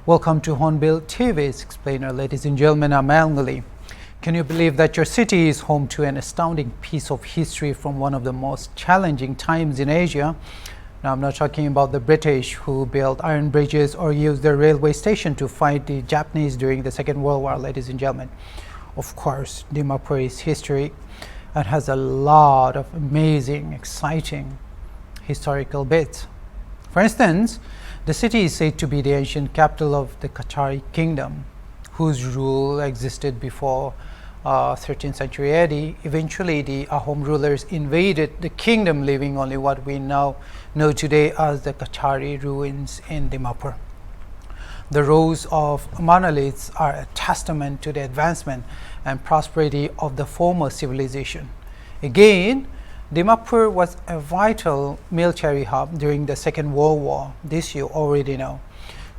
Welcome to Hornbill TV's Explainer. Ladies and gentlemen, I'm Al. Can you believe that your city is home to an astounding piece of history from one of the most challenging times in Asia? Now, I'm not talking about the British who built iron bridges or used the railway station to fight the Japanese during the Second World War, ladies and gentlemen. Of course, Dimapur is history and has a lot of amazing, exciting historical bits. For instance, the city is said to be the ancient capital of the Qatari kingdom, whose rule existed before 13th century AD. Eventually, the Ahom rulers invaded the kingdom, leaving only what we now know today as the Qatari ruins in Dimapur. The rows of monoliths are a testament to the advancement and prosperity of the former civilization. Again, Dimapur was a vital military hub during the Second World War. This you already know.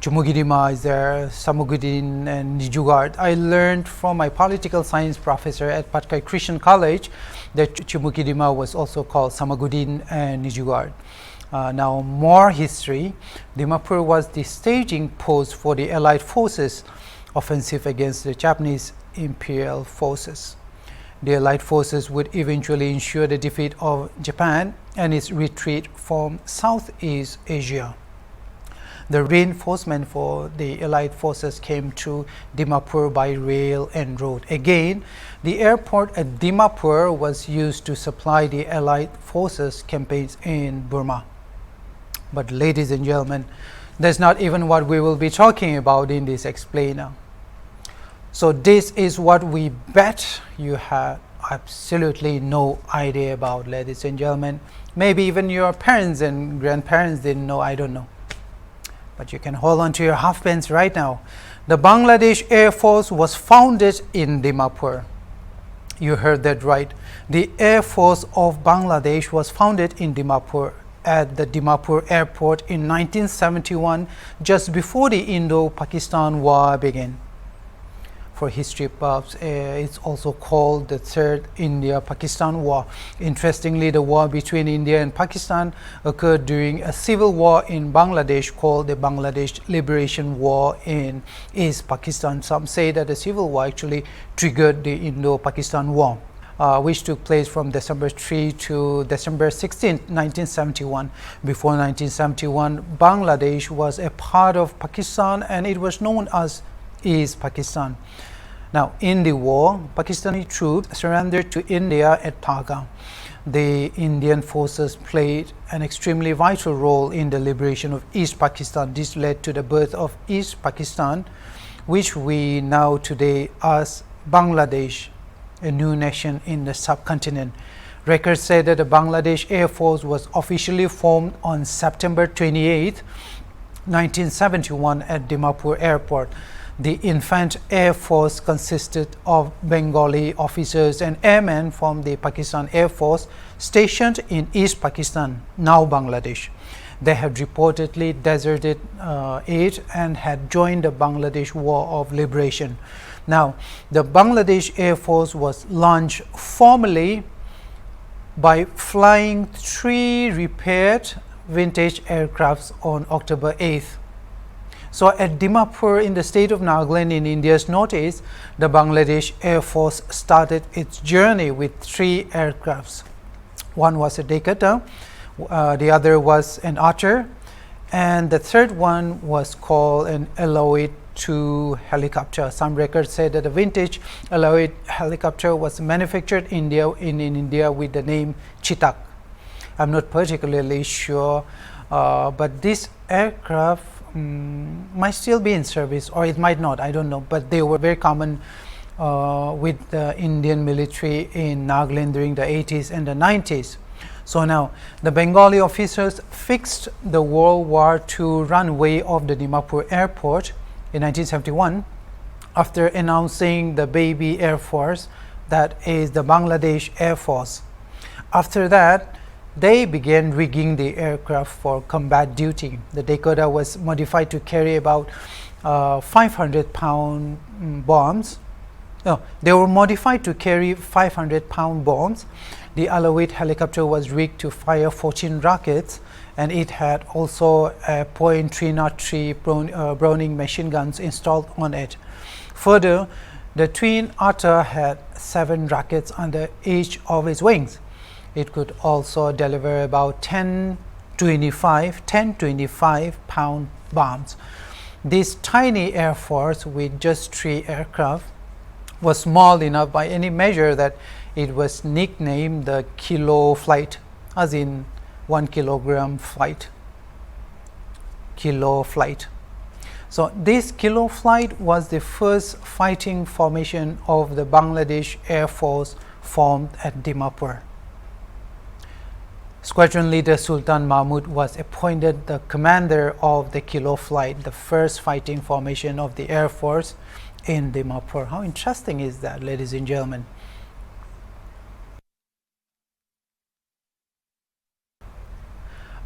Chumugidima is there, Samugudin and Nijugard. I learned from my political science professor at Patkai Christian College that Chumugidima was also called Samagudin and Nijugard. Now more history. Dimapur was the staging post for the Allied forces offensive against the Japanese imperial forces. The Allied forces would eventually ensure the defeat of Japan and its retreat from Southeast Asia. The reinforcement for the Allied forces came to Dimapur by rail and road. Again, the airport at Dimapur was used to supply the Allied forces campaigns in Burma. But ladies and gentlemen, that's not even what we will be talking about in this explainer. So this is what we bet you have absolutely no idea about, ladies and gentlemen. Maybe even your parents and grandparents didn't know, I don't know. But you can hold on to your halfpence right now. The Bangladesh Air Force was founded in Dimapur. You heard that right. The Air Force of Bangladesh was founded in Dimapur at the Dimapur airport in 1971, just before the Indo-Pakistan War began. For history buffs, it's also called the Third India-Pakistan War. Interestingly, the war between India and Pakistan occurred during a civil war in Bangladesh called the Bangladesh Liberation War in East Pakistan. Some say that the civil war actually triggered the Indo-Pakistan War, which took place from December 3 to December 16, 1971. Before 1971, Bangladesh was a part of Pakistan and it was known as East Pakistan. Now, in the war, Pakistani troops surrendered to India at Paga. The Indian forces played an extremely vital role in the liberation of East Pakistan. This led to the birth of East Pakistan, which we know today as Bangladesh, a new nation in the subcontinent. Records say that the Bangladesh Air Force was officially formed on September 28, 1971 at Dimapur Airport. The infant Air Force consisted of Bengali officers and airmen from the Pakistan Air Force stationed in East Pakistan, now Bangladesh. They had reportedly deserted it and had joined the Bangladesh War of Liberation. Now, the Bangladesh Air Force was launched formally by flying 3 repaired vintage aircrafts on October 8th. So at Dimapur in the state of Nagaland in India's northeast, the Bangladesh Air Force started its journey with 3 aircrafts. One was a Dakota, the other was an Otter, and the third one was called an Alloy 2 helicopter. Some records say that the vintage Alloy helicopter was manufactured in India with the name Chitak. I'm not particularly sure, but this aircraft might still be in service, or it might not, I don't know, but they were very common with the Indian military in Nagaland during the 80s and the 90s. So now the Bengali officers fixed the World War II runway of the Dimapur airport in 1971 after announcing the baby Air Force, that is the Bangladesh Air Force. After that, they began rigging the aircraft for combat duty. The Dakota was modified to carry about 500-pound bombs No, they were modified to carry 500-pound bombs. The Alawite helicopter was rigged to fire 14 rockets, and it had also a .303 Browning machine guns installed on it. Further, the Twin Otter had 7 rockets on each of its wings. It could also deliver about 10-25-pound bombs. This tiny Air Force with just 3 aircraft was small enough by any measure that it was nicknamed the Kilo Flight, as in 1 kilogram flight. Kilo Flight. So this Kilo Flight was the first fighting formation of the Bangladesh Air Force formed at Dimapur. Squadron leader Sultan Mahmud was appointed the commander of the Kilo Flight, the first fighting formation of the Air Force in Dimapur. How interesting is that, ladies and gentlemen?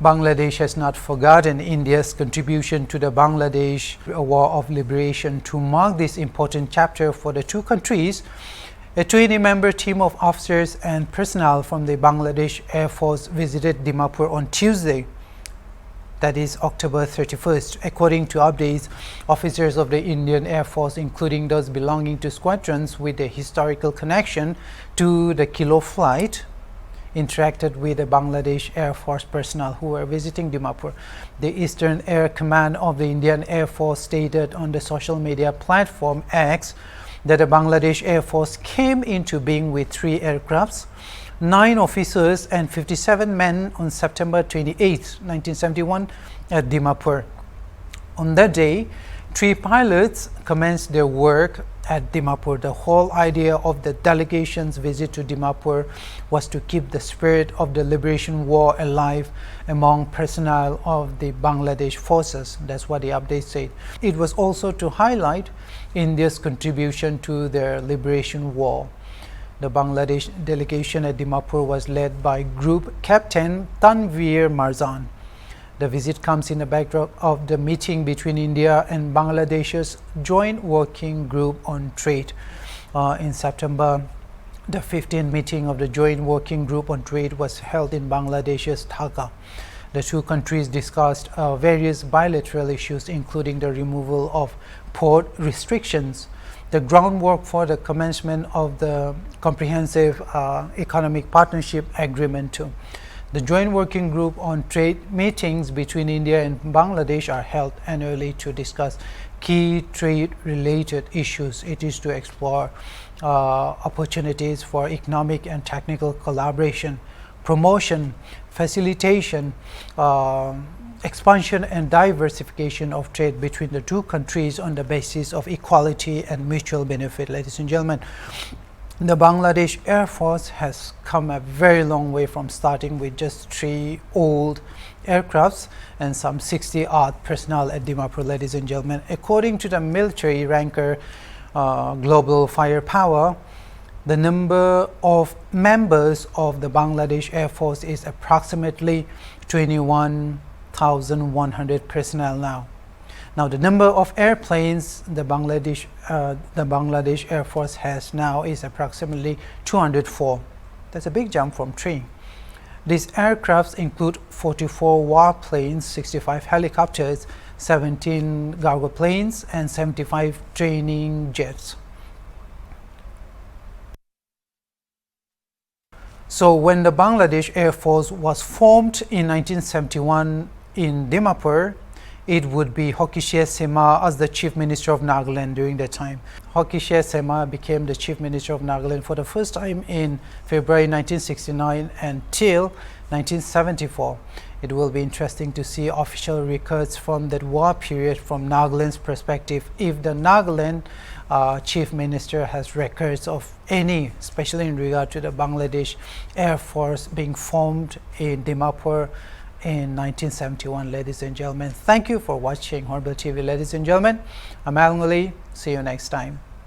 Bangladesh has not forgotten India's contribution to the Bangladesh War of Liberation. To mark this important chapter for the two countries, a 20-member team of officers and personnel from the Bangladesh Air Force visited Dimapur on Tuesday, that is October 31st. According to updates, officers of the Indian Air Force, including those belonging to squadrons with a historical connection to the Kilo Flight, interacted with the Bangladesh Air Force personnel who were visiting Dimapur. The Eastern Air Command of the Indian Air Force stated on the social media platform X that the Bangladesh Air Force came into being with 3 aircrafts, 9 officers and 57 men on September 28, 1971 at Dimapur. On that day, 3 pilots commenced their work at Dimapur. The whole idea of the delegation's visit to Dimapur was to keep the spirit of the liberation war alive among personnel of the Bangladesh forces. That's what the update said. It was also to highlight India's contribution to their liberation war. The Bangladesh delegation at Dimapur was led by Group Captain Tanveer Marzan. The visit comes in the backdrop of the meeting between India and Bangladesh's Joint Working Group on Trade. In September, the 15th meeting of the Joint Working Group on Trade was held in Bangladesh's Dhaka. The two countries discussed various bilateral issues, including the removal of port restrictions, the groundwork for the commencement of the Comprehensive Economic Partnership Agreement too. The Joint Working Group on Trade meetings between India and Bangladesh are held annually to discuss key trade-related issues. It is to explore opportunities for economic and technical collaboration, promotion, facilitation, expansion and diversification of trade between the two countries on the basis of equality and mutual benefit. Ladies and gentlemen, the Bangladesh Air Force has come a very long way from starting with just 3 old aircrafts and some 60-odd personnel at Dimapur, ladies and gentlemen. According to the military ranker Global Firepower, the number of members of the Bangladesh Air Force is approximately 21,100 personnel now. Now, the number of airplanes the Bangladesh Air Force has now is approximately 204. That's a big jump from 3. These aircrafts include 44 warplanes, 65 helicopters, 17 cargo planes, and 75 training jets. So, when the Bangladesh Air Force was formed in 1971 in Dimapur, it would be Hokishe Sema as the Chief Minister of Nagaland during that time. Hokishe Sema became the Chief Minister of Nagaland for the first time in February 1969 until 1974. It will be interesting to see official records from that war period from Nagaland's perspective, if the Nagaland Chief Minister has records of any, especially in regard to the Bangladesh Air Force being formed in Dimapur in 1971. Ladies and gentlemen, thank you for watching Hornbill TV. Ladies and gentlemen, I'm Alan. See you next time.